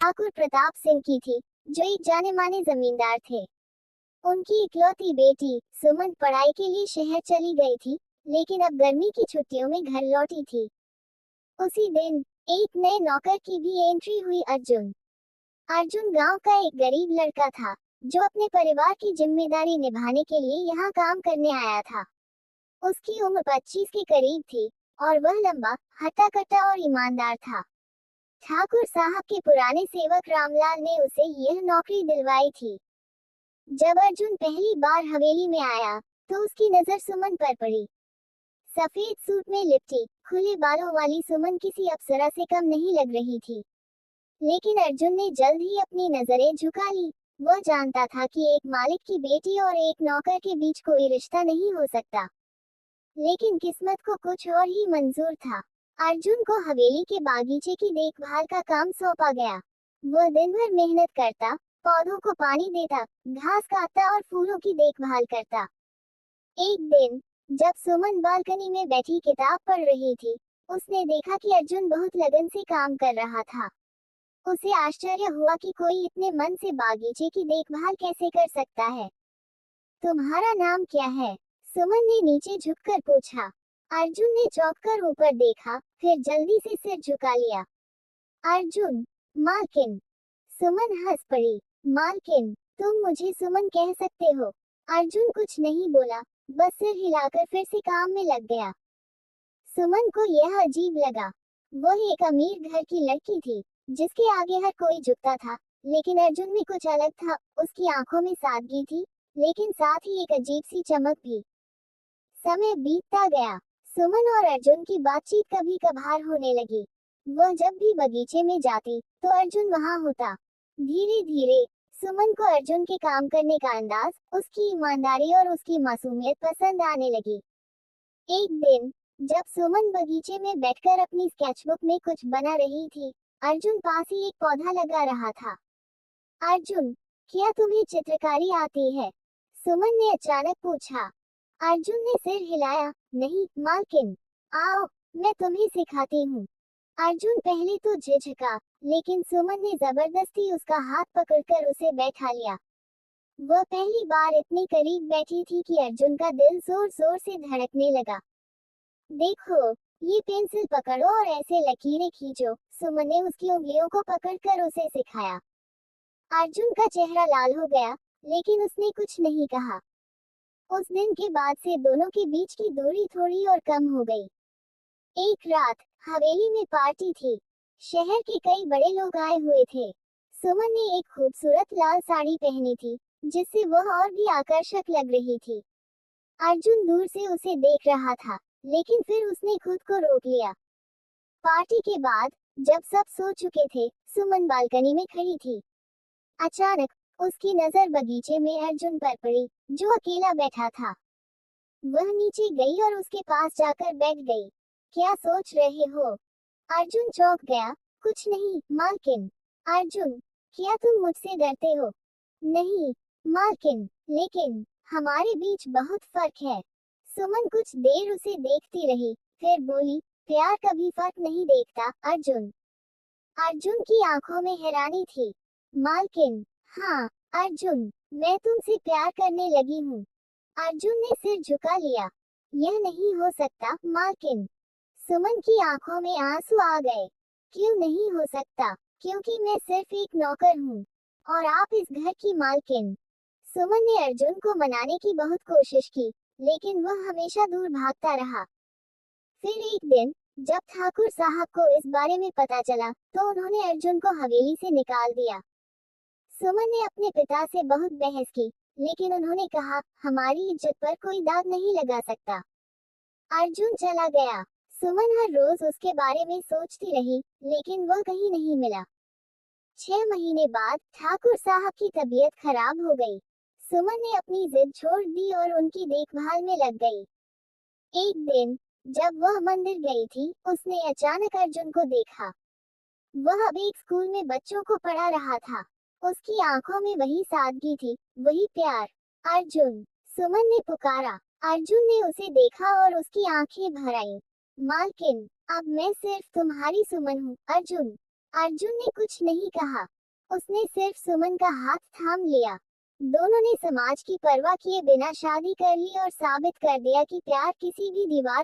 ठाकुर प्रताप सिंह की थी, जो एक जाने माने जमींदार थे। उनकी इकलौती बेटी सुमन पढ़ाई के लिए शहर चली गई थी, लेकिन अब गर्मी की छुट्टियों में घर लौटी थी। उसी दिन एक नए नौकर की भी एंट्री हुई। अर्जुन। अर्जुन गांव का एक गरीब लड़का था, जो अपने परिवार की जिम्मेदारी निभाने के लिए यहाँ काम करने आया था। उसकी उम्र 25 के करीब थी और वह लंबा, हट्टा-कट्टा और ईमानदार था। ठाकुर साहब के पुराने सेवक रामलाल ने उसे यह नौकरी दिलवाई थी। जब अर्जुन पहली बार हवेली में आया, तो उसकी नजर सुमन पर पड़ी। सफेद सूट में लिपटी, खुले बालों वाली सुमन किसी अप्सरा से कम नहीं लग रही थी। लेकिन अर्जुन ने जल्द ही अपनी नजरें झुका ली। वह जानता था कि एक मालिक की बेटी और एक नौकर के बीच कोई रिश्ता नहीं हो सकता। लेकिन किस्मत को कुछ और ही मंजूर था। अर्जुन को हवेली के बागीचे की देखभाल का काम सौंपा गया। वह दिन भर मेहनत करता, पौधों को पानी देता, घास काटता और फूलों की देखभाल करता। एक दिन, जब सुमन बालकनी में बैठी किताब पढ़ रही थी, उसने देखा कि अर्जुन बहुत लगन से काम कर रहा था। उसे आश्चर्य हुआ कि कोई इतने मन से बागीचे की देखभाल कैसे कर सकता है। तुम्हारा नाम क्या है? सुमन ने नीचे झुककर पूछा। अर्जुन ने चौंककर ऊपर देखा, फिर जल्दी से सिर झुका लिया। अर्जुन। मालकिन। सुमन हंस पड़ी। मालकिन, तुम मुझे सुमन कह सकते हो। अर्जुन कुछ नहीं बोला, बस सिर हिलाकर फिर से काम में लग गया। सुमन को यह अजीब लगा। वह एक अमीर घर की लड़की थी, जिसके आगे हर कोई झुकता था, लेकिन अर्जुन में कुछ अलग था। उसकी आंखों में सादगी थी, लेकिन साथ ही एक अजीब सी चमक भी। समय बीतता गया। सुमन और अर्जुन की बातचीत कभी कभार होने लगी। वह जब भी बगीचे में जाती, तो अर्जुन वहां होता। धीरे धीरे सुमन को अर्जुन के काम करने का अंदाज, उसकी ईमानदारी और उसकी मासूमियत पसंद आने लगी। एक दिन, जब सुमन बगीचे में बैठकर अपनी स्केचबुक में कुछ बना रही थी, अर्जुन पास ही एक पौधा लगा रहा था। अर्जुन, क्या तुम्हें चित्रकारी आती है? सुमन ने अचानक पूछा। अर्जुन ने सिर हिलाया। नहीं मालकिन, आओ, मैं तुम्हें सिखाती हूँ। अर्जुन पहले तो झिझका, लेकिन सुमन ने जबरदस्ती उसका हाथ पकड़कर उसे बैठा लिया। वह पहली बार इतनी करीब बैठी थी कि अर्जुन का दिल जोर जोर से धड़कने लगा। देखो, ये पेंसिल पकड़ो और ऐसे लकीरें खींचो, सुमन ने उसकी उंगलियों को पकड़कर उसे सिखाया। अर्जुन का चेहरा लाल हो गया, लेकिन उसने कुछ नहीं कहा। उस दिन के बाद से दोनों के बीच की दूरी थोड़ी और कम हो गई। एक रात, हवेली में पार्टी थी। शहर के कई बड़े लोग आए हुए थे। सुमन ने एक खूबसूरत लाल साड़ी पहनी थी, जिससे वह और भी आकर्षक लग रही थी। अर्जुन दूर से उसे देख रहा था, लेकिन फिर उसने खुद को रोक लिया। पार्टी के बाद, जब सब सो चुके थे, सुमन बालकनी में खड़ी थी। अचानक, उसकी नजर बगीचे में अर्जुन पर पड़ी, जो अकेला बैठा था। वह नीचे गई और उसके पास जाकर बैठ गई। क्या सोच रहे हो? अर्जुन चौंक गया। कुछ नहीं, मालकिन। अर्जुन, क्या तुम मुझसे डरते हो? नहीं, मालकिन, लेकिन हमारे बीच बहुत फर्क है। सुमन कुछ देर उसे देखती रही, फिर बोली, प्यार कभी फर्क नहीं देखता, अर्जुन। अर्जुन की आंखों में हैरानी थी। मालकिन, हाँ, अर्जुन, मैं तुमसे प्यार करने लगी हूँ। अर्जुन ने सिर झुका लिया। यह नहीं हो सकता, मालकिन। सुमन की आंखों में आंसू आ गए। क्यों नहीं हो सकता? क्योंकि मैं सिर्फ एक नौकर हूँ, और आप इस घर की मालकिन। सुमन ने अर्जुन को मनाने की बहुत कोशिश की, लेकिन वह हमेशा दूर भागता रहा। फिर एक दिन, जब ठाकुर साहब को इस बारे में पता चला, तो उन्होंने अर्जुन को हवेली से निकाल दिया। सुमन ने अपने पिता से बहुत बहस की, लेकिन उन्होंने कहा, हमारी इज्जत पर कोई दाग नहीं लगा सकता। अर्जुन चला गया। सुमन हर रोज उसके बारे में सोचती रही, लेकिन वह कहीं नहीं मिला। 6 महीने बाद ठाकुर साहब की तबीयत खराब हो गई। सुमन ने अपनी जिद छोड़ दी और उनकी देखभाल में लग गई। एक दिन, जब वह मंदिर गई थी, उसने अचानक अर्जुन को देखा। वह अब एक स्कूल में बच्चों को पढ़ा रहा था। उसकी आंखों में वही सादगी थी, वही प्यार। अर्जुन, सुमन ने पुकारा। अर्जुन ने उसे देखा और उसकी आंखें भर आईं। मालकिन, अब मैं सिर्फ तुम्हारी सुमन हूँ, अर्जुन। अर्जुन ने कुछ नहीं कहा, उसने सिर्फ सुमन का हाथ थाम लिया। दोनों ने समाज की परवाह किए बिना शादी कर ली और साबित कर दिया कि प्यार किसी भी दीवार